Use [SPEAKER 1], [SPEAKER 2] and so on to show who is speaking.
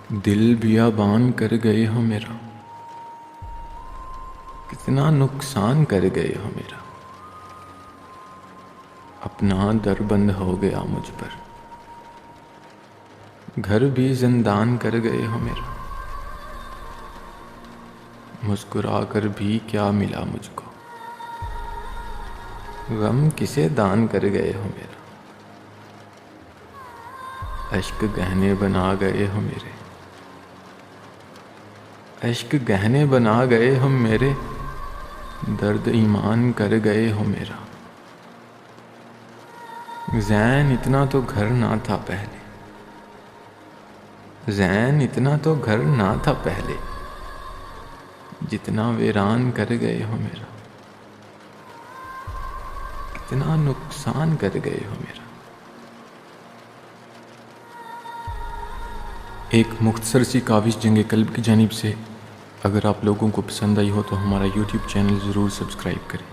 [SPEAKER 1] दिल बियाबान कर गए हो मेरा, कितना नुकसान कर गए हो मेरा। अपना दर बंद हो गया मुझ पर, घर भी जिंदान कर गए हो मेरा। मुस्कुरा कर भी क्या मिला मुझको, गम किसे दान कर गए हो मेरा। अश्क गहने बना गए हो मेरे, अश्क गहने बना गए हो मेरे। दर्द ईमान कर गए हो मेरा। ज़ैन इतना तो घर ना था पहले, ज़ैन इतना तो घर ना था पहले, जितना वीरान कर गए हो मेरा। कितना नुकसान कर गए हो मेरा। एक मुख्तसर सी काविश जंग कल्ब की जानिब से। अगर आप लोगों को पसंद आई हो तो हमारा YouTube चैनल ज़रूर सब्सक्राइब करें।